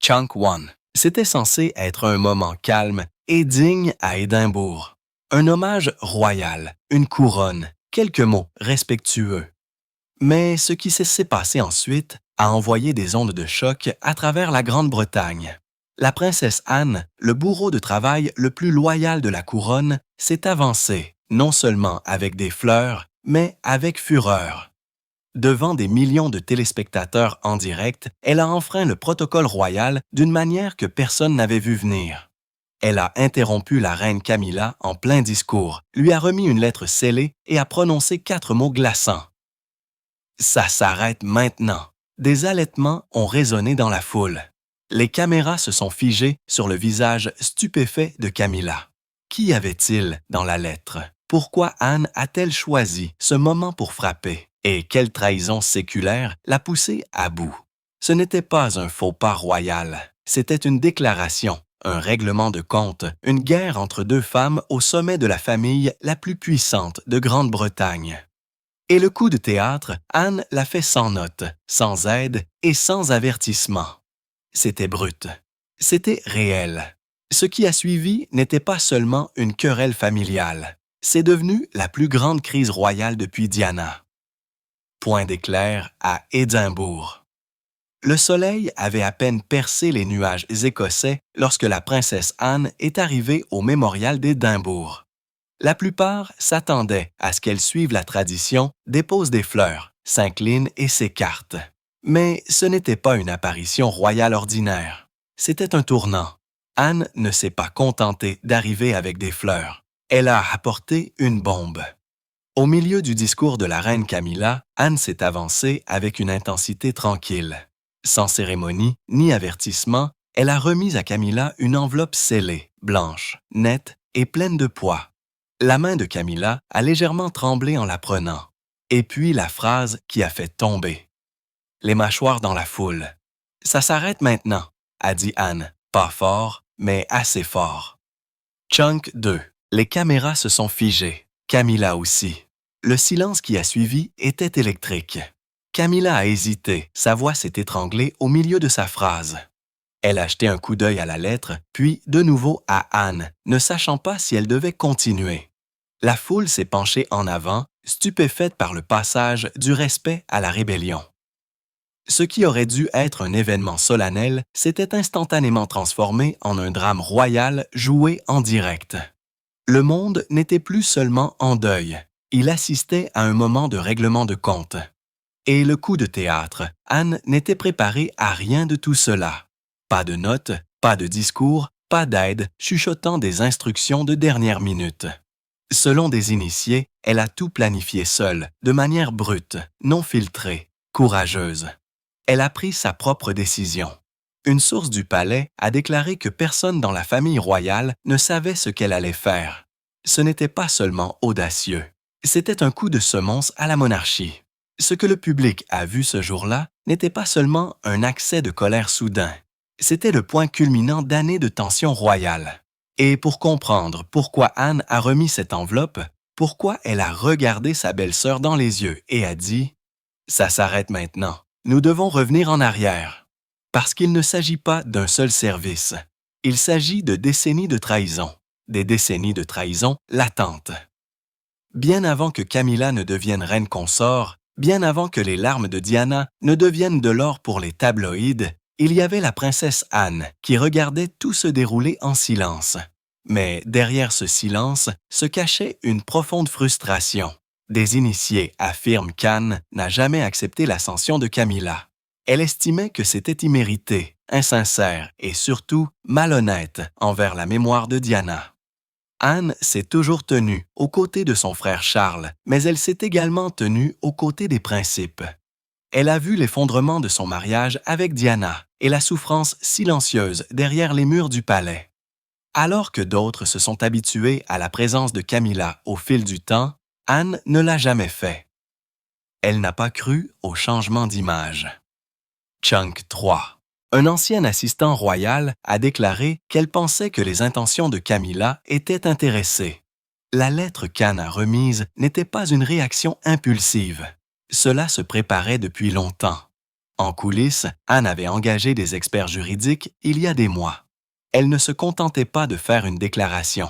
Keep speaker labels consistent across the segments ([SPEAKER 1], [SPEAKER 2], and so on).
[SPEAKER 1] Chunk 1. C'était censé être un moment calme et digne à Édimbourg. Un hommage royal, une couronne, quelques mots respectueux. Mais ce qui s'est passé ensuite a envoyé des ondes de choc à travers la Grande-Bretagne. La princesse Anne, le bourreau de travail le plus loyal de la couronne, s'est avancée, non seulement avec des fleurs, mais avec fureur. Devant des millions de téléspectateurs en direct, elle a enfreint le protocole royal d'une manière que personne n'avait vu venir. Elle a interrompu la reine Camilla en plein discours, lui a remis une lettre scellée et a prononcé 4 mots glaçants. Ça s'arrête maintenant. Des halètements ont résonné dans la foule. Les caméras se sont figées sur le visage stupéfait de Camilla. Qu'y avait-il dans la lettre? Pourquoi Anne a-t-elle choisi ce moment pour frapper? Et quelle trahison séculaire l'a poussée à bout? Ce n'était pas un faux pas royal, c'était une déclaration, un règlement de compte, une guerre entre deux femmes au sommet de la famille la plus puissante de Grande-Bretagne. Et le coup de théâtre, Anne l'a fait sans note, sans aide et sans avertissement. C'était brut. C'était réel. Ce qui a suivi n'était pas seulement une querelle familiale. C'est devenu la plus grande crise royale depuis Diana. Point d'éclair à Édimbourg. Le soleil avait à peine percé les nuages écossais lorsque la princesse Anne est arrivée au mémorial d'Édimbourg. La plupart s'attendaient à ce qu'elle suive la tradition, dépose des fleurs, s'incline et s'écarte. Mais ce n'était pas une apparition royale ordinaire. C'était un tournant. Anne ne s'est pas contentée d'arriver avec des fleurs. Elle a apporté une bombe. Au milieu du discours de la reine Camilla, Anne s'est avancée avec une intensité tranquille. Sans cérémonie ni avertissement, elle a remis à Camilla une enveloppe scellée, blanche, nette et pleine de poids. La main de Camilla a légèrement tremblé en la prenant. Et puis la phrase qui a fait tomber. Les mâchoires dans la foule. « Ça s'arrête maintenant », a dit Anne, pas fort, mais assez fort. Chunk 2. Les caméras se sont figées. Camilla aussi. Le silence qui a suivi était électrique. Camilla a hésité, sa voix s'est étranglée au milieu de sa phrase. Elle a jeté un coup d'œil à la lettre, puis de nouveau à Anne, ne sachant pas si elle devait continuer. La foule s'est penchée en avant, stupéfaite par le passage du respect à la rébellion. Ce qui aurait dû être un événement solennel s'était instantanément transformé en un drame royal joué en direct. Le monde n'était plus seulement en deuil, il assistait à un moment de règlement de compte. Et le coup de théâtre, Anne n'était préparée à rien de tout cela. Pas de notes, pas de discours, pas d'aide, chuchotant des instructions de dernière minute. Selon des initiés, elle a tout planifié seule, de manière brute, non filtrée, courageuse. Elle a pris sa propre décision. Une source du palais a déclaré que personne dans la famille royale ne savait ce qu'elle allait faire. Ce n'était pas seulement audacieux, c'était un coup de semonce à la monarchie. Ce que le public a vu ce jour-là n'était pas seulement un accès de colère soudain, c'était le point culminant d'années de tension royale. Et pour comprendre pourquoi Anne a remis cette enveloppe, pourquoi elle a regardé sa belle-sœur dans les yeux et a dit « Ça s'arrête maintenant, nous devons revenir en arrière ». Parce qu'il ne s'agit pas d'un seul service, il s'agit de décennies de trahison, des décennies de trahison latentes. Bien avant que Camilla ne devienne reine consort, bien avant que les larmes de Diana ne deviennent de l'or pour les tabloïds, il y avait la princesse Anne qui regardait tout se dérouler en silence. Mais derrière ce silence se cachait une profonde frustration. Des initiés affirment qu'Anne n'a jamais accepté l'ascension de Camilla. Elle estimait que c'était immérité, insincère et surtout malhonnête envers la mémoire de Diana. Anne s'est toujours tenue aux côtés de son frère Charles, mais elle s'est également tenue aux côtés des principes. Elle a vu l'effondrement de son mariage avec Diana et la souffrance silencieuse derrière les murs du palais. Alors que d'autres se sont habitués à la présence de Camilla au fil du temps, Anne ne l'a jamais fait. Elle n'a pas cru au changement d'image. Chunk 3. Un ancien assistant royal a déclaré qu'elle pensait que les intentions de Camilla étaient intéressées. La lettre qu'Anne a remise n'était pas une réaction impulsive. Cela se préparait depuis longtemps. En coulisses, Anne avait engagé des experts juridiques il y a des mois. Elle ne se contentait pas de faire une déclaration.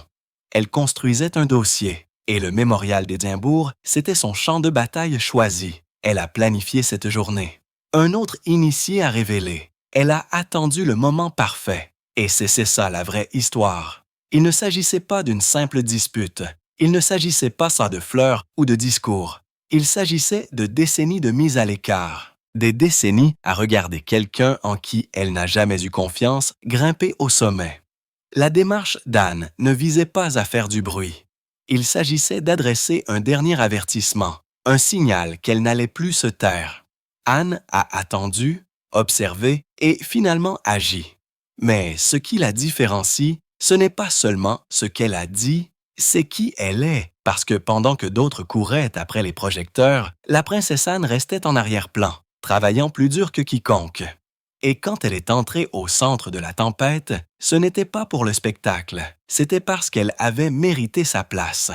[SPEAKER 1] Elle construisait un dossier, et le mémorial d'Édimbourg, c'était son champ de bataille choisi. Elle a planifié cette journée. Un autre initié a révélé. Elle a attendu le moment parfait. Et c'est ça la vraie histoire. Il ne s'agissait pas d'une simple dispute. Il ne s'agissait pas ça de fleurs ou de discours. Il s'agissait de décennies de mise à l'écart. Des décennies à regarder quelqu'un en qui elle n'a jamais eu confiance grimper au sommet. La démarche d'Anne ne visait pas à faire du bruit. Il s'agissait d'adresser un dernier avertissement, un signal qu'elle n'allait plus se taire. Anne a attendu, observé et finalement agi. Mais ce qui la différencie, ce n'est pas seulement ce qu'elle a dit, c'est qui elle est, parce que pendant que d'autres couraient après les projecteurs, la princesse Anne restait en arrière-plan, travaillant plus dur que quiconque. Et quand elle est entrée au centre de la tempête, ce n'était pas pour le spectacle, c'était parce qu'elle avait mérité sa place.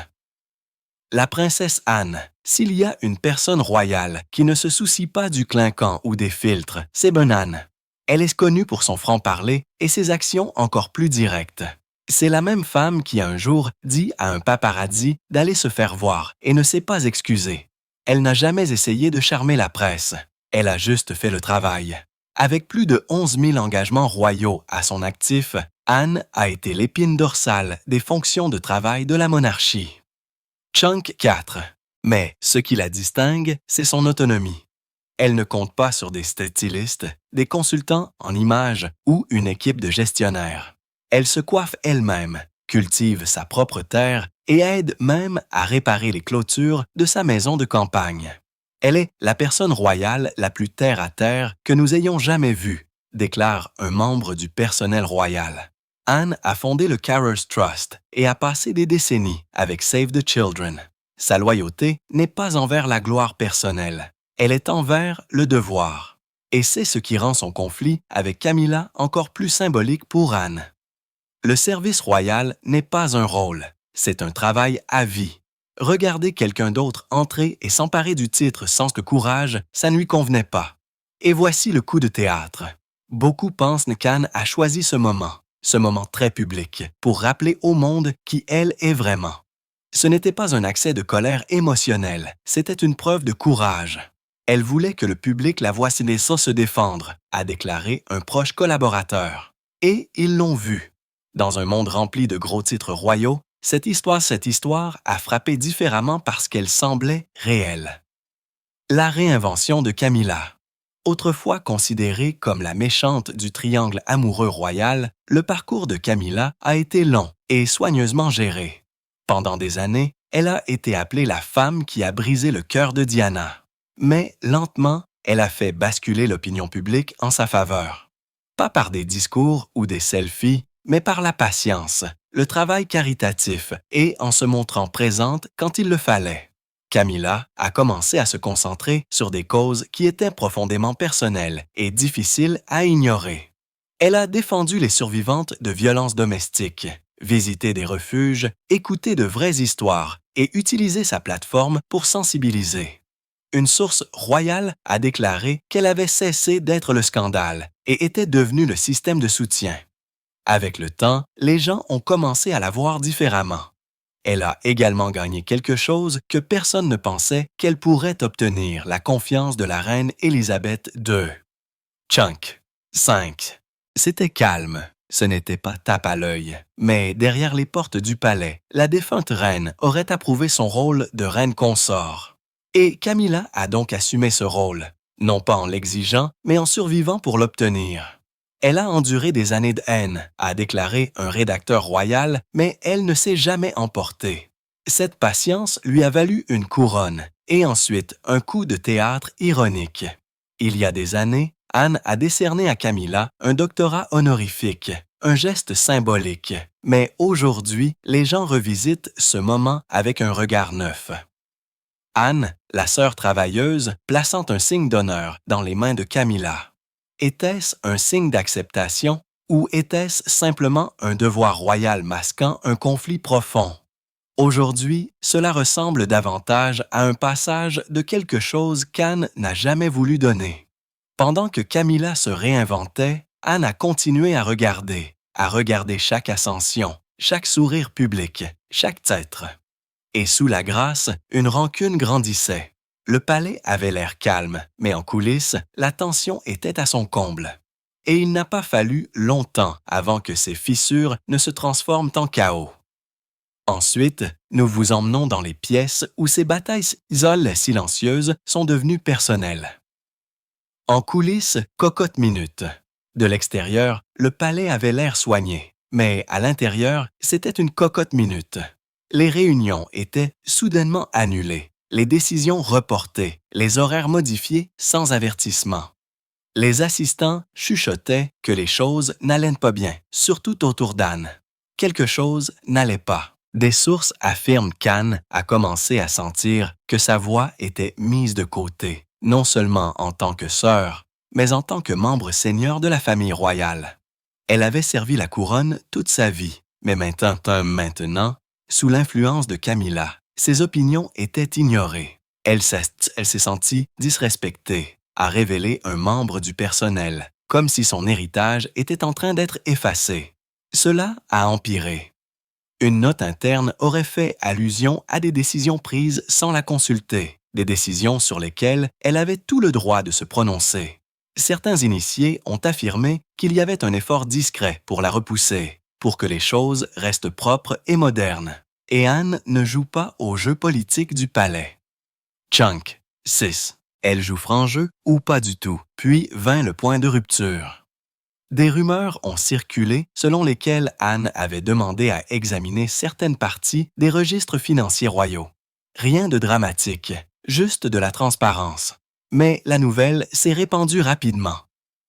[SPEAKER 1] La princesse Anne, s'il y a une personne royale qui ne se soucie pas du clinquant ou des filtres, c'est bonne Anne. Elle est connue pour son franc-parler et ses actions encore plus directes. C'est la même femme qui un jour dit à un paparazzi d'aller se faire voir et ne s'est pas excusée. Elle n'a jamais essayé de charmer la presse. Elle a juste fait le travail. Avec plus de 11 000 engagements royaux à son actif, Anne a été l'épine dorsale des fonctions de travail de la monarchie. Chunk 4. Mais ce qui la distingue, c'est son autonomie. Elle ne compte pas sur des stylistes, des consultants en images ou une équipe de gestionnaires. Elle se coiffe elle-même, cultive sa propre terre et aide même à réparer les clôtures de sa maison de campagne. Elle est la personne royale la plus terre-à-terre que nous ayons jamais vue, déclare un membre du personnel royal. Anne a fondé le Carers Trust et a passé des décennies avec Save the Children. Sa loyauté n'est pas envers la gloire personnelle, elle est envers le devoir. Et c'est ce qui rend son conflit avec Camilla encore plus symbolique pour Anne. Le service royal n'est pas un rôle, c'est un travail à vie. Regarder quelqu'un d'autre entrer et s'emparer du titre sans ce courage, ça ne lui convenait pas. Et voici le coup de théâtre. Beaucoup pensent qu'Anne a choisi ce moment très public, pour rappeler au monde qui elle est vraiment. Ce n'était pas un accès de colère émotionnelle, c'était une preuve de courage. Elle voulait que le public la voie se défendre, a déclaré un proche collaborateur. Et ils l'ont vu. Dans un monde rempli de gros titres royaux, cette histoire a frappé différemment parce qu'elle semblait réelle. La réinvention de Camilla. Autrefois considérée comme la méchante du triangle amoureux royal, le parcours de Camilla a été long et soigneusement géré. Pendant des années, elle a été appelée la femme qui a brisé le cœur de Diana. Mais lentement, elle a fait basculer l'opinion publique en sa faveur. Pas par des discours ou des selfies, mais par la patience, le travail caritatif et en se montrant présente quand il le fallait. Camilla a commencé à se concentrer sur des causes qui étaient profondément personnelles et difficiles à ignorer. Elle a défendu les survivantes de violences domestiques, visité des refuges, écouté de vraies histoires et utilisé sa plateforme pour sensibiliser. Une source royale a déclaré qu'elle avait cessé d'être le scandale et était devenue le système de soutien. Avec le temps, les gens ont commencé à la voir différemment. Elle a également gagné quelque chose que personne ne pensait qu'elle pourrait obtenir, la confiance de la reine Élisabeth II. Chunk 5. C'était calme, ce n'était pas tape à l'œil, mais derrière les portes du palais, la défunte reine aurait approuvé son rôle de reine consort. Et Camilla a donc assumé ce rôle, non pas en l'exigeant, mais en survivant pour l'obtenir. Elle a enduré des années de haine, a déclaré un rédacteur royal, mais elle ne s'est jamais emportée. Cette patience lui a valu une couronne et ensuite un coup de théâtre ironique. Il y a des années, Anne a décerné à Camilla un doctorat honorifique, un geste symbolique, mais aujourd'hui, les gens revisitent ce moment avec un regard neuf. Anne, la sœur travailleuse, plaçant un signe d'honneur dans les mains de Camilla. Était-ce un signe d'acceptation ou était-ce simplement un devoir royal masquant un conflit profond? Aujourd'hui, cela ressemble davantage à un passage de quelque chose qu'Anne n'a jamais voulu donner. Pendant que Camilla se réinventait, Anne a continué à regarder chaque ascension, chaque sourire public, chaque traître. Et sous la grâce, une rancune grandissait. Le palais avait l'air calme, mais en coulisses, la tension était à son comble. Et il n'a pas fallu longtemps avant que ces fissures ne se transforment en chaos. Ensuite, nous vous emmenons dans les pièces où ces batailles silencieuses sont devenues personnelles. En coulisses, cocotte minute. De l'extérieur, le palais avait l'air soigné, mais à l'intérieur, c'était une cocotte minute. Les réunions étaient soudainement annulées, les décisions reportées, les horaires modifiés sans avertissement. Les assistants chuchotaient que les choses n'allaient pas bien, surtout autour d'Anne. Quelque chose n'allait pas. Des sources affirment qu'Anne a commencé à sentir que sa voix était mise de côté, non seulement en tant que sœur, mais en tant que membre seigneur de la famille royale. Elle avait servi la couronne toute sa vie, mais maintenant, sous l'influence de Camilla, ses opinions étaient ignorées. Elle s'est sentie disrespectée, a révélé un membre du personnel, comme si son héritage était en train d'être effacé. Cela a empiré. Une note interne aurait fait allusion à des décisions prises sans la consulter, des décisions sur lesquelles elle avait tout le droit de se prononcer. Certains initiés ont affirmé qu'il y avait un effort discret pour la repousser, pour que les choses restent propres et modernes. Et Anne ne joue pas au jeu politique du palais. Chunk, 6. Elle joue franc jeu ou pas du tout, puis vint le point de rupture. Des rumeurs ont circulé selon lesquelles Anne avait demandé à examiner certaines parties des registres financiers royaux. Rien de dramatique, juste de la transparence. Mais la nouvelle s'est répandue rapidement.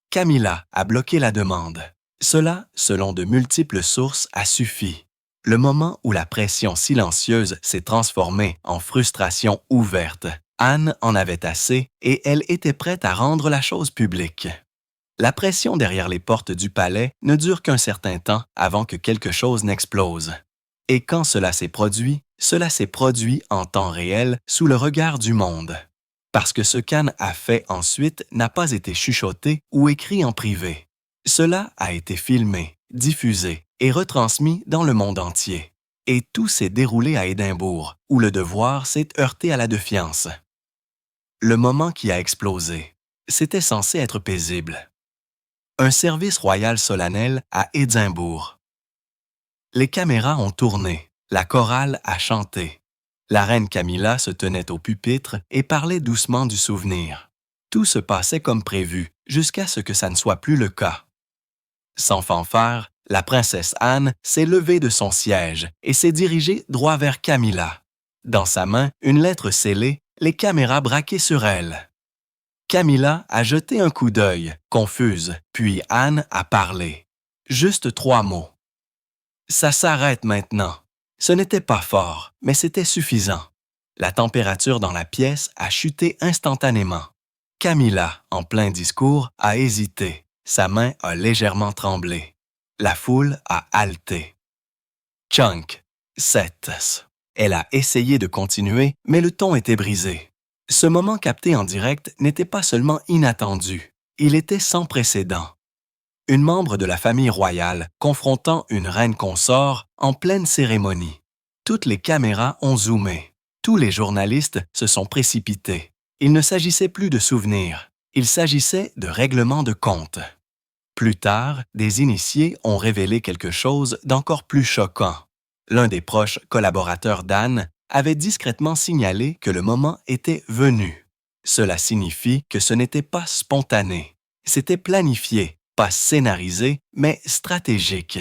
[SPEAKER 1] Camilla a bloqué la demande. Cela, selon de multiples sources, a suffi. Le moment où la pression silencieuse s'est transformée en frustration ouverte, Anne en avait assez et elle était prête à rendre la chose publique. La pression derrière les portes du palais ne dure qu'un certain temps avant que quelque chose n'explose. Et quand cela s'est produit en temps réel sous le regard du monde. Parce que ce qu'Anne a fait ensuite n'a pas été chuchoté ou écrit en privé. Cela a été filmé, diffusé et retransmis dans le monde entier. Et tout s'est déroulé à Édimbourg, où le devoir s'est heurté à la défiance. Le moment qui a explosé, c'était censé être paisible. Un service royal solennel à Édimbourg. Les caméras ont tourné, la chorale a chanté. La reine Camilla se tenait au pupitre et parlait doucement du souvenir. Tout se passait comme prévu, jusqu'à ce que ça ne soit plus le cas. Sans fanfare, la princesse Anne s'est levée de son siège et s'est dirigée droit vers Camilla. Dans sa main, une lettre scellée, les caméras braquées sur elle. Camilla a jeté un coup d'œil, confuse, puis Anne a parlé. Juste 3 mots. Ça s'arrête maintenant. Ce n'était pas fort, mais c'était suffisant. La température dans la pièce a chuté instantanément. Camilla, en plein discours, a hésité. Sa main a légèrement tremblé. La foule a haleté. Chunk, 7. Elle a essayé de continuer, mais le ton était brisé. Ce moment capté en direct n'était pas seulement inattendu, il était sans précédent. Une membre de la famille royale confrontant une reine consort en pleine cérémonie. Toutes les caméras ont zoomé. Tous les journalistes se sont précipités. Il ne s'agissait plus de souvenirs, il s'agissait de règlement de compte. Plus tard, des initiés ont révélé quelque chose d'encore plus choquant. L'un des proches collaborateurs d'Anne avait discrètement signalé que le moment était venu. Cela signifie que ce n'était pas spontané. C'était planifié, pas scénarisé, mais stratégique.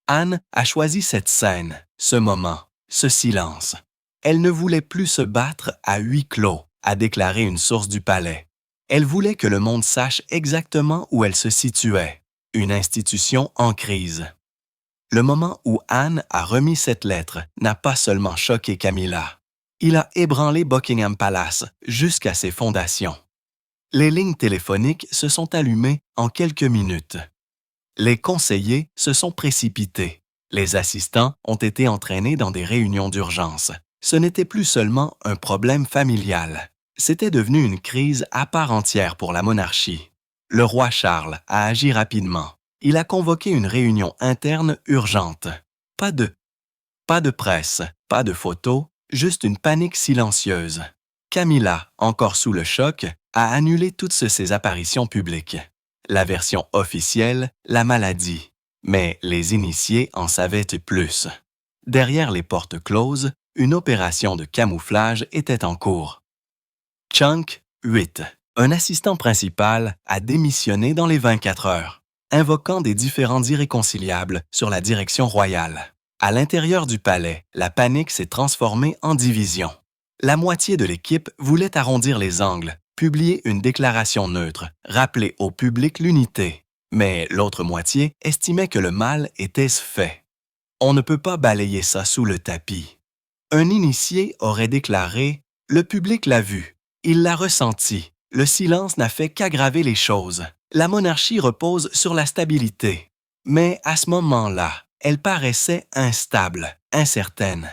[SPEAKER 1] Anne a choisi cette scène, ce moment, ce silence. Elle ne voulait plus se battre à huis clos, a déclaré une source du palais. Elle voulait que le monde sache exactement où elle se situait, une institution en crise. Le moment où Anne a remis cette lettre n'a pas seulement choqué Camilla. Il a ébranlé Buckingham Palace jusqu'à ses fondations. Les lignes téléphoniques se sont allumées en quelques minutes. Les conseillers se sont précipités. Les assistants ont été entraînés dans des réunions d'urgence. Ce n'était plus seulement un problème familial. C'était devenu une crise à part entière pour la monarchie. Le roi Charles a agi rapidement. Il a convoqué une réunion interne urgente. Pas de presse, pas de photos, juste une panique silencieuse. Camilla, encore sous le choc, a annulé toutes ses apparitions publiques. La version officielle, la maladie. Mais les initiés en savaient plus. Derrière les portes closes, une opération de camouflage était en cours. Chunk 8, un assistant principal, a démissionné dans les 24 heures, invoquant des différends irréconciliables sur la direction royale. À l'intérieur du palais, la panique s'est transformée en division. La moitié de l'équipe voulait arrondir les angles, publier une déclaration neutre, rappeler au public l'unité. Mais l'autre moitié estimait que le mal était fait. On ne peut pas balayer ça sous le tapis. Un initié aurait déclaré « Le public l'a vu, il l'a ressenti, le silence n'a fait qu'aggraver les choses. La monarchie repose sur la stabilité. » Mais à ce moment-là, elle paraissait instable, incertaine.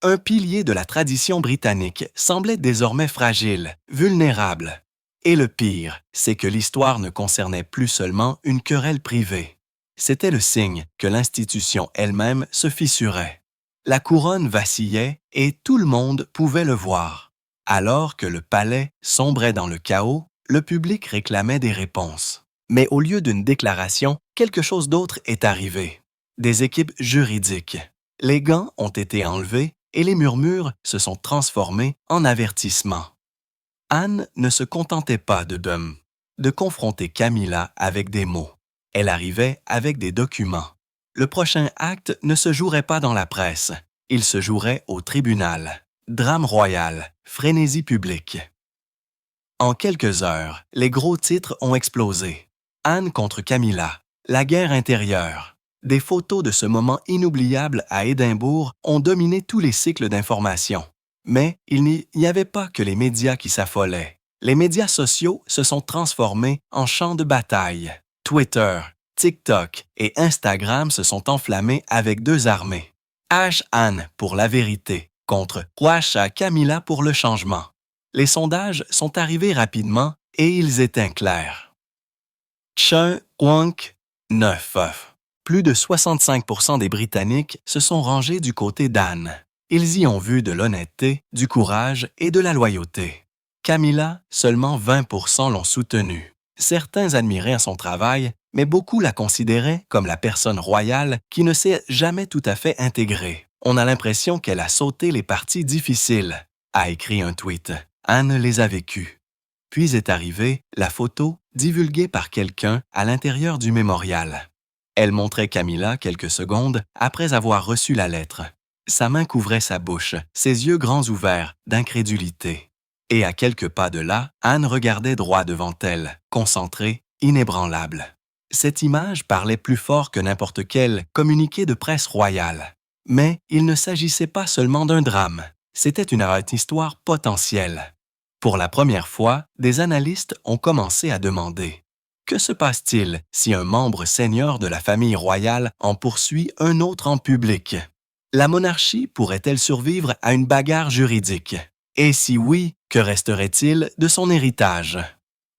[SPEAKER 1] Un pilier de la tradition britannique semblait désormais fragile, vulnérable. Et le pire, c'est que l'histoire ne concernait plus seulement une querelle privée. C'était le signe que l'institution elle-même se fissurait. La couronne vacillait et tout le monde pouvait le voir. Alors que le palais sombrait dans le chaos, le public réclamait des réponses. Mais au lieu d'une déclaration, quelque chose d'autre est arrivé. Des équipes juridiques. Les gants ont été enlevés et les murmures se sont transformés en avertissements. Anne ne se contentait pas de confronter Camilla avec des mots. Elle arrivait avec des documents. Le prochain acte ne se jouerait pas dans la presse. Il se jouerait au tribunal. Drame royal, frénésie publique. En quelques heures, les gros titres ont explosé. Anne contre Camilla, la guerre intérieure. Des photos de ce moment inoubliable à Édimbourg ont dominé tous les cycles d'information. Mais il n'y avait pas que les médias qui s'affolaient. Les médias sociaux se sont transformés en champs de bataille. Twitter, TikTok et Instagram se sont enflammés avec deux armées. Anne pour la vérité contre Camilla pour le changement. Les sondages sont arrivés rapidement et ils étaient clairs. Chunk 9. Plus de 65% des Britanniques se sont rangés du côté d'Anne. Ils y ont vu de l'honnêteté, du courage et de la loyauté. Camilla, seulement 20% l'ont soutenue. Certains admiraient son travail, mais beaucoup la considéraient comme la personne royale qui ne s'est jamais tout à fait intégrée. On a l'impression qu'elle a sauté les parties difficiles, a écrit un tweet. Anne les a vécues. Puis est arrivée la photo divulguée par quelqu'un à l'intérieur du mémorial. Elle montrait Camilla quelques secondes après avoir reçu la lettre. Sa main couvrait sa bouche, ses yeux grands ouverts d'incrédulité. Et à quelques pas de là, Anne regardait droit devant elle, concentrée, inébranlable. Cette image parlait plus fort que n'importe quel communiqué de presse royale. Mais il ne s'agissait pas seulement d'un drame, c'était une histoire potentielle. Pour la première fois, des analystes ont commencé à demander « Que se passe-t-il si un membre senior de la famille royale en poursuit un autre en public? La monarchie pourrait-elle survivre à une bagarre juridique? Et si oui, que resterait-il de son héritage? »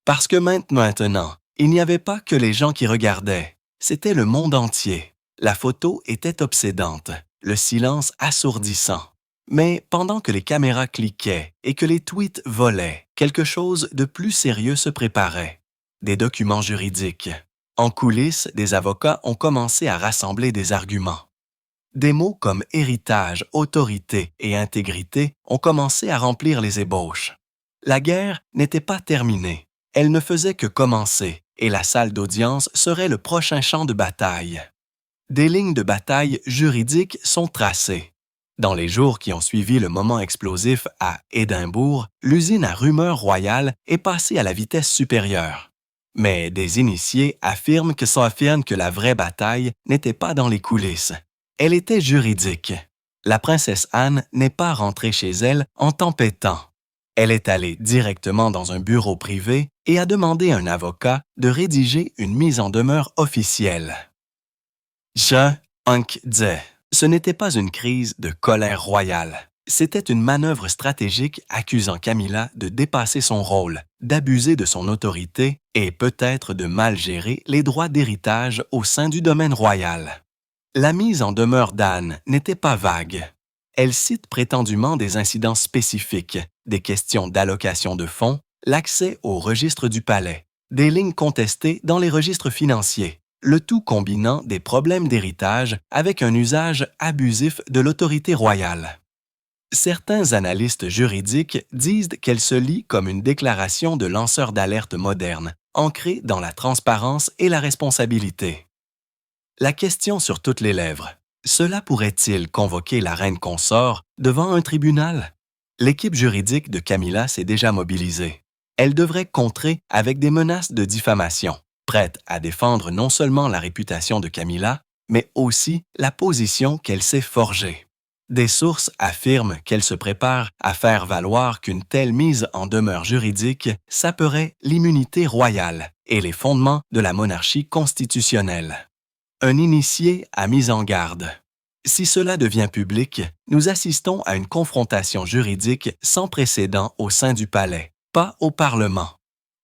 [SPEAKER 1] Parce que maintenant, il n'y avait pas que les gens qui regardaient, c'était le monde entier. La photo était obsédante, le silence assourdissant. Mais pendant que les caméras cliquaient et que les tweets volaient, quelque chose de plus sérieux se préparait. Des documents juridiques. En coulisses, des avocats ont commencé à rassembler des arguments. Des mots comme héritage, autorité et intégrité ont commencé à remplir les ébauches. La guerre n'était pas terminée. Elle ne faisait que commencer et la salle d'audience serait le prochain champ de bataille. Des lignes de bataille juridiques sont tracées. Dans les jours qui ont suivi le moment explosif à Édimbourg, l'usine à rumeurs royales est passée à la vitesse supérieure. Mais des initiés affirment que la vraie bataille n'était pas dans les coulisses. Elle était juridique. La princesse Anne n'est pas rentrée chez elle en tempêtant. Elle est allée directement dans un bureau privé et a demandé à un avocat de rédiger une mise en demeure officielle. Ce n'était pas une crise de colère royale. C'était une manœuvre stratégique accusant Camilla de dépasser son rôle, d'abuser de son autorité et peut-être de mal gérer les droits d'héritage au sein du domaine royal. La mise en demeure d'Anne n'était pas vague. Elle cite prétendument des incidents spécifiques, des questions d'allocation de fonds, l'accès au registre du palais, des lignes contestées dans les registres financiers, le tout combinant des problèmes d'héritage avec un usage abusif de l'autorité royale. Certains analystes juridiques disent qu'elle se lit comme une déclaration de lanceur d'alerte moderne, ancrée dans la transparence et la responsabilité. La question sur toutes les lèvres, cela pourrait-il convoquer la reine consort devant un tribunal? L'équipe juridique de Camilla s'est déjà mobilisée. Elle devrait contrer avec des menaces de diffamation, prête à défendre non seulement la réputation de Camilla, mais aussi la position qu'elle s'est forgée. Des sources affirment qu'elle se prépare à faire valoir qu'une telle mise en demeure juridique saperait l'immunité royale et les fondements de la monarchie constitutionnelle. Un initié a mis en garde. Si cela devient public, nous assistons à une confrontation juridique sans précédent au sein du palais, pas au Parlement.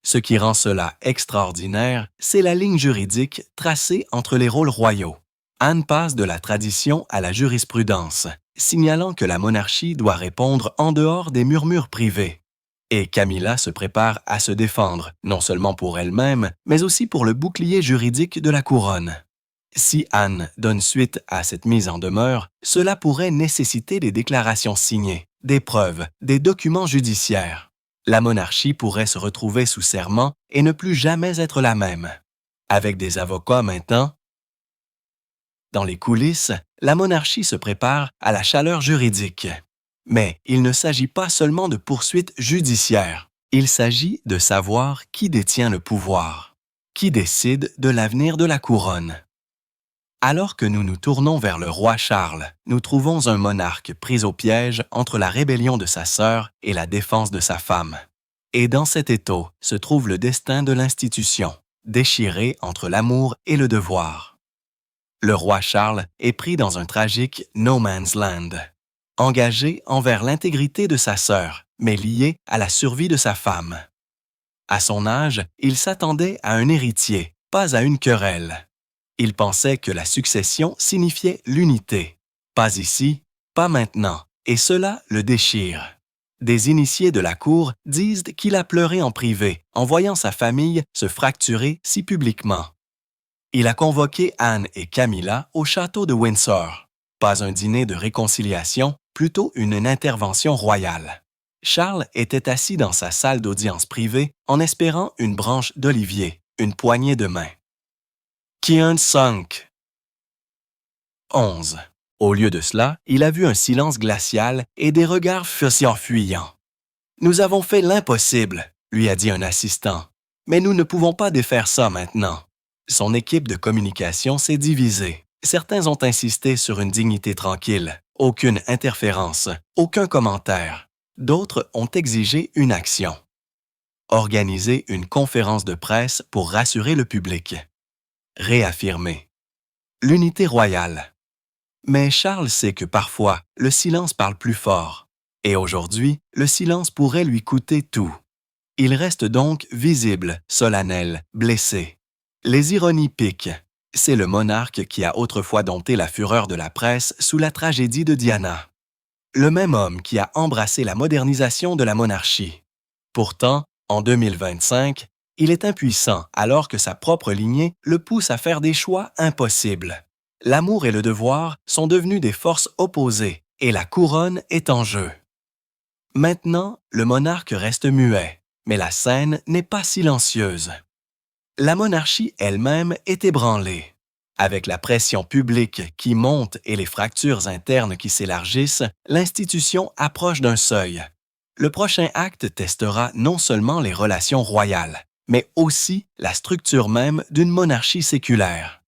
[SPEAKER 1] Ce qui rend cela extraordinaire, c'est la ligne juridique tracée entre les rôles royaux. Anne passe de la tradition à la jurisprudence, signalant que la monarchie doit répondre en dehors des murmures privés. Et Camilla se prépare à se défendre, non seulement pour elle-même, mais aussi pour le bouclier juridique de la couronne. Si Anne donne suite à cette mise en demeure, cela pourrait nécessiter des déclarations signées, des preuves, des documents judiciaires. La monarchie pourrait se retrouver sous serment et ne plus jamais être la même. Avec des avocats maintenant, dans les coulisses, la monarchie se prépare à la chaleur juridique. Mais il ne s'agit pas seulement de poursuites judiciaires. Il s'agit de savoir qui détient le pouvoir, qui décide de l'avenir de la couronne. Alors que nous nous tournons vers le roi Charles, nous trouvons un monarque pris au piège entre la rébellion de sa sœur et la défense de sa femme. Et dans cet étau se trouve le destin de l'institution, déchiré entre l'amour et le devoir. Le roi Charles est pris dans un tragique no man's land, engagé envers l'intégrité de sa sœur, mais lié à la survie de sa femme. À son âge, il s'attendait à un héritier, pas à une querelle. Il pensait que la succession signifiait l'unité. Pas ici, pas maintenant, et cela le déchire. Des initiés de la cour disent qu'il a pleuré en privé en voyant sa famille se fracturer si publiquement. Il a convoqué Anne et Camilla au château de Windsor. Pas un dîner de réconciliation, plutôt une intervention royale. Charles était assis dans sa salle d'audience privée en espérant une branche d'olivier, une poignée de main. Kieran Sunk. 11. Au lieu de cela, il a vu un silence glacial et des regards fuyants. « Nous avons fait l'impossible, » lui a dit un assistant. « Mais nous ne pouvons pas défaire ça maintenant. » Son équipe de communication s'est divisée. Certains ont insisté sur une dignité tranquille, aucune interférence, aucun commentaire. D'autres ont exigé une action. Organiser une conférence de presse pour rassurer le public. Réaffirmer. L'unité royale. Mais Charles sait que parfois, le silence parle plus fort. Et aujourd'hui, le silence pourrait lui coûter tout. Il reste donc visible, solennel, blessé. Les ironies piquent. C'est le monarque qui a autrefois dompté la fureur de la presse sous la tragédie de Diana. Le même homme qui a embrassé la modernisation de la monarchie. Pourtant, en 2025, il est impuissant alors que sa propre lignée le pousse à faire des choix impossibles. L'amour et le devoir sont devenus des forces opposées et la couronne est en jeu. Maintenant, le monarque reste muet, mais la scène n'est pas silencieuse. La monarchie elle-même est ébranlée. Avec la pression publique qui monte et les fractures internes qui s'élargissent, l'institution approche d'un seuil. Le prochain acte testera non seulement les relations royales, mais aussi la structure même d'une monarchie séculaire.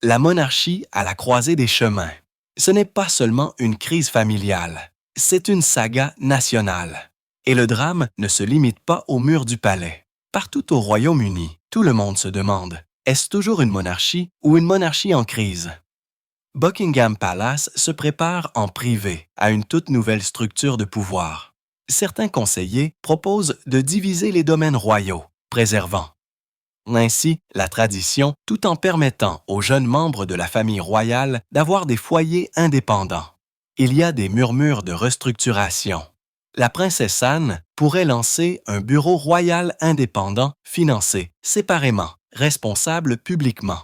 [SPEAKER 1] La monarchie à la croisée des chemins. Ce n'est pas seulement une crise familiale, c'est une saga nationale. Et le drame ne se limite pas aux murs du palais. Partout au Royaume-Uni, tout le monde se demande, est-ce toujours une monarchie ou une monarchie en crise? Buckingham Palace se prépare en privé à une toute nouvelle structure de pouvoir. Certains conseillers proposent de diviser les domaines royaux, préservant ainsi la tradition tout en permettant aux jeunes membres de la famille royale d'avoir des foyers indépendants. Il y a des murmures de restructuration. La princesse Anne pourrait lancer un bureau royal indépendant financé séparément, responsable publiquement.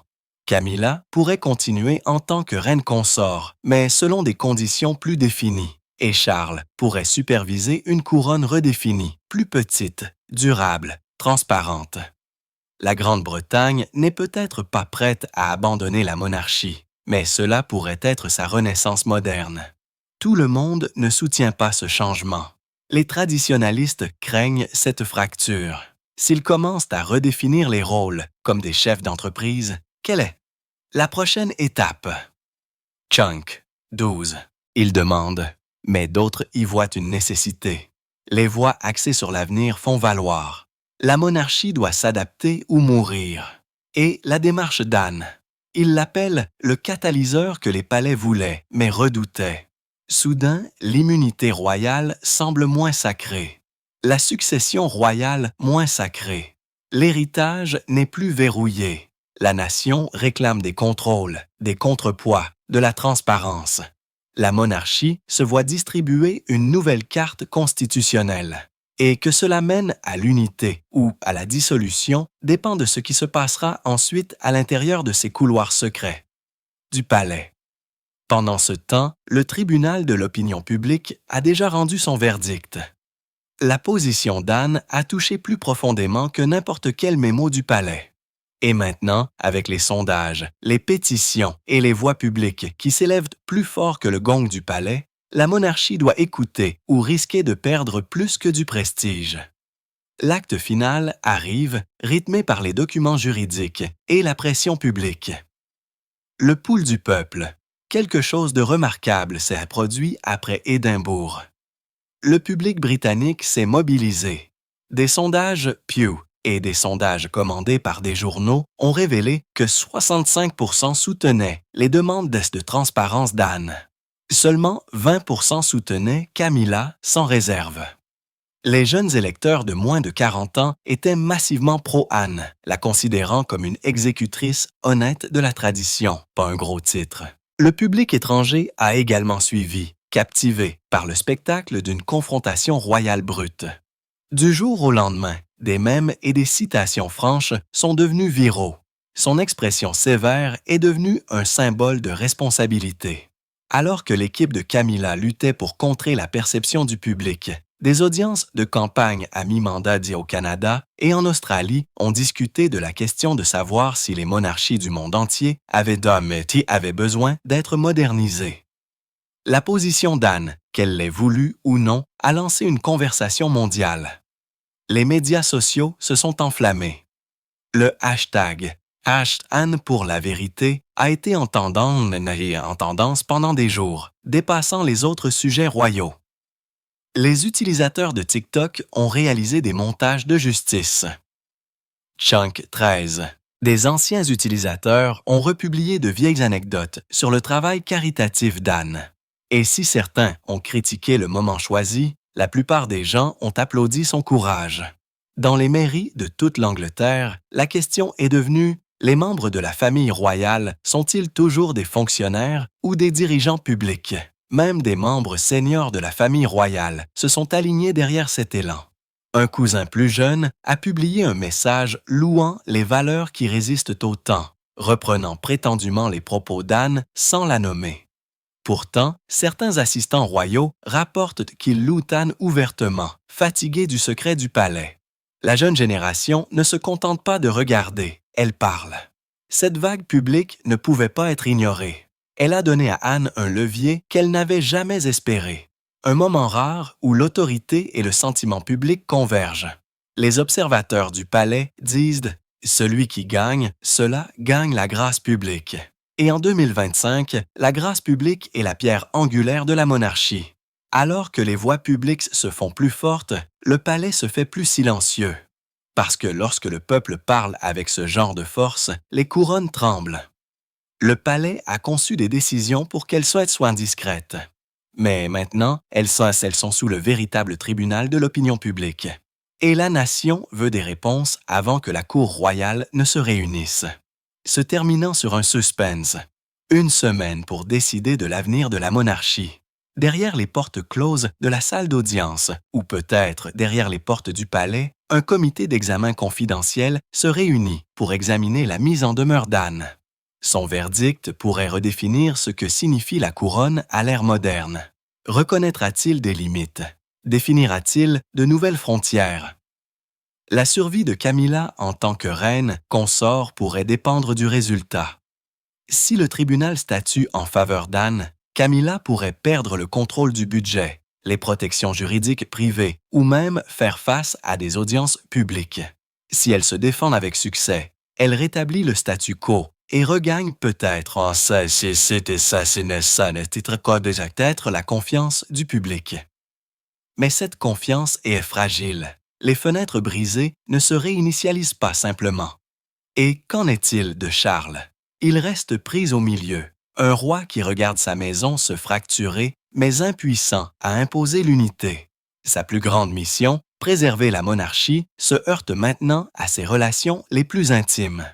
[SPEAKER 1] Camilla pourrait continuer en tant que reine consort, mais selon des conditions plus définies. Et Charles pourrait superviser une couronne redéfinie, plus petite, durable, transparente. La Grande-Bretagne n'est peut-être pas prête à abandonner la monarchie, mais cela pourrait être sa renaissance moderne. Tout le monde ne soutient pas ce changement. Les traditionalistes craignent cette fracture. S'ils commencent à redéfinir les rôles comme des chefs d'entreprise, quelle est la prochaine étape? Chunk, 12. Il demande, mais d'autres y voient une nécessité. Les voix axées sur l'avenir font valoir. La monarchie doit s'adapter ou mourir. Et la démarche d'Anne. Il l'appelle le catalyseur que les palais voulaient, mais redoutaient. Soudain, l'immunité royale semble moins sacrée. La succession royale moins sacrée. L'héritage n'est plus verrouillé. La nation réclame des contrôles, des contrepoids, de la transparence. La monarchie se voit distribuer une nouvelle carte constitutionnelle. Et que cela mène à l'unité ou à la dissolution dépend de ce qui se passera ensuite à l'intérieur de ces couloirs secrets du palais. Pendant ce temps, le tribunal de l'opinion publique a déjà rendu son verdict. La position d'Anne a touché plus profondément que n'importe quel mémo du palais. Et maintenant, avec les sondages, les pétitions et les voix publiques qui s'élèvent plus fort que le gong du palais, la monarchie doit écouter ou risquer de perdre plus que du prestige. L'acte final arrive, rythmé par les documents juridiques et la pression publique. Le pouls du peuple. Quelque chose de remarquable s'est produit après Édimbourg. Le public britannique s'est mobilisé. Des sondages Pew et des sondages commandés par des journaux ont révélé que 65% soutenaient les demandes de transparence d'Anne. Seulement 20% soutenaient Camilla sans réserve. Les jeunes électeurs de moins de 40 ans étaient massivement pro-Anne, la considérant comme une exécutrice honnête de la tradition, pas un gros titre. Le public étranger a également suivi, captivé par le spectacle d'une confrontation royale brute. Du jour au lendemain, des mèmes et des citations franches sont devenus viraux. Son expression sévère est devenue un symbole de responsabilité. Alors que l'équipe de Camilla luttait pour contrer la perception du public, des audiences de campagne à mi-mandat au Canada et en Australie ont discuté de la question de savoir si les monarchies du monde entier avaient besoin d'être modernisées. La position d'Anne, qu'elle l'ait voulu ou non, a lancé une conversation mondiale. Les médias sociaux se sont enflammés. Le hashtag Anne pour la vérité a été en tendance pendant des jours, dépassant les autres sujets royaux. Les utilisateurs de TikTok ont réalisé des montages de justice. Chunk 13. Des anciens utilisateurs ont republié de vieilles anecdotes sur le travail caritatif d'Anne. Et si certains ont critiqué le moment choisi, la plupart des gens ont applaudi son courage. Dans les mairies de toute l'Angleterre, la question est devenue: les membres de la famille royale sont-ils toujours des fonctionnaires ou des dirigeants publics? Même des membres seniors de la famille royale se sont alignés derrière cet élan. Un cousin plus jeune a publié un message louant les valeurs qui résistent au temps, reprenant prétendument les propos d'Anne sans la nommer. Pourtant, certains assistants royaux rapportent qu'ils louent Anne ouvertement, fatigués du secret du palais. La jeune génération ne se contente pas de regarder, elle parle. Cette vague publique ne pouvait pas être ignorée. Elle a donné à Anne un levier qu'elle n'avait jamais espéré. Un moment rare où l'autorité et le sentiment public convergent. Les observateurs du palais disent « Celui qui gagne, cela gagne la grâce publique ». Et en 2025, la grâce publique est la pierre angulaire de la monarchie. Alors que les voix publiques se font plus fortes, le palais se fait plus silencieux. Parce que lorsque le peuple parle avec ce genre de force, les couronnes tremblent. Le palais a conçu des décisions pour qu'elles soient discrètes. Mais maintenant, elles sont sous le véritable tribunal de l'opinion publique. Et la nation veut des réponses avant que la cour royale ne se réunisse. Se terminant sur un suspense. Une semaine pour décider de l'avenir de la monarchie. Derrière les portes closes de la salle d'audience, ou peut-être derrière les portes du palais, un comité d'examen confidentiel se réunit pour examiner la mise en demeure d'Anne. Son verdict pourrait redéfinir ce que signifie la couronne à l'ère moderne. Reconnaîtra-t-il des limites? Définira-t-il de nouvelles frontières? La survie de Camilla en tant que reine consort pourrait dépendre du résultat. Si le tribunal statue en faveur d'Anne, Camilla pourrait perdre le contrôle du budget, les protections juridiques privées ou même faire face à des audiences publiques. Si elle se défend avec succès, elle rétablit le statu quo et regagne peut-être la confiance du public. Mais cette confiance est fragile. Les fenêtres brisées ne se réinitialisent pas simplement. Et qu'en est-il de Charles? Il reste pris au milieu, un roi qui regarde sa maison se fracturer, mais impuissant à imposer l'unité. Sa plus grande mission, préserver la monarchie, se heurte maintenant à ses relations les plus intimes.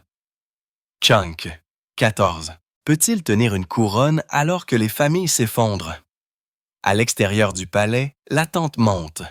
[SPEAKER 1] Chunk, 14. Peut-il tenir une couronne alors que les familles s'effondrent? À l'extérieur du palais, l'attente monte.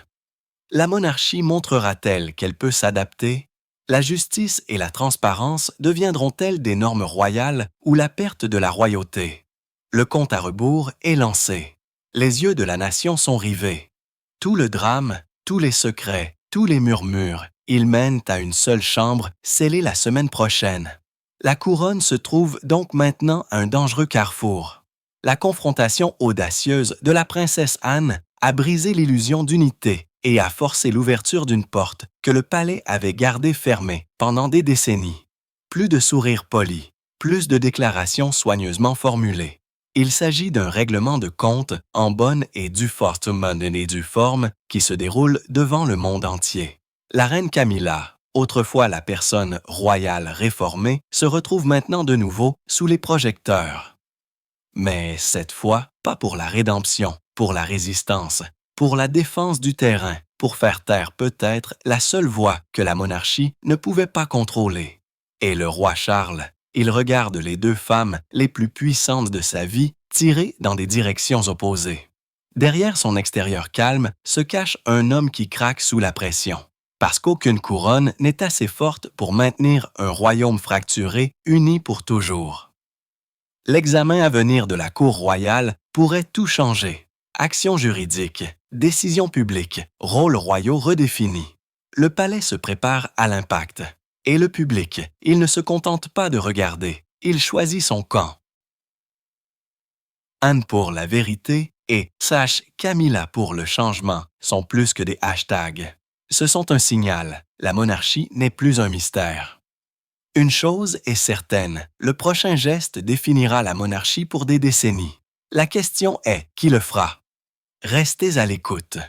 [SPEAKER 1] La monarchie montrera-t-elle qu'elle peut s'adapter? La justice et la transparence deviendront-elles des normes royales ou la perte de la royauté? Le compte à rebours est lancé. Les yeux de la nation sont rivés. Tout le drame, tous les secrets, tous les murmures, ils mènent à une seule chambre scellée la semaine prochaine. La couronne se trouve donc maintenant à un dangereux carrefour. La confrontation audacieuse de la princesse Anne a brisé l'illusion d'unité et a forcé l'ouverture d'une porte que le palais avait gardée fermée pendant des décennies. Plus de sourires polis, plus de déclarations soigneusement formulées. Il s'agit d'un règlement de compte en bonne et due forme qui se déroule devant le monde entier. La reine Camilla, autrefois la personne royale réformée, se retrouve maintenant de nouveau sous les projecteurs. Mais cette fois, pas pour la rédemption, pour la résistance, pour la défense du terrain, pour faire taire peut-être la seule voix que la monarchie ne pouvait pas contrôler. Et le roi Charles, il regarde les deux femmes les plus puissantes de sa vie tirer dans des directions opposées. Derrière son extérieur calme se cache un homme qui craque sous la pression, parce qu'aucune couronne n'est assez forte pour maintenir un royaume fracturé uni pour toujours. L'examen à venir de la cour royale pourrait tout changer. Actions juridiques, décisions publiques, rôles royaux redéfinis. Le palais se prépare à l'impact. Et le public, il ne se contente pas de regarder, il choisit son camp. Anne pour la vérité et Camilla pour le changement sont plus que des hashtags. Ce sont un signal, la monarchie n'est plus un mystère. Une chose est certaine, le prochain geste définira la monarchie pour des décennies. La question est, qui le fera? Restez à l'écoute.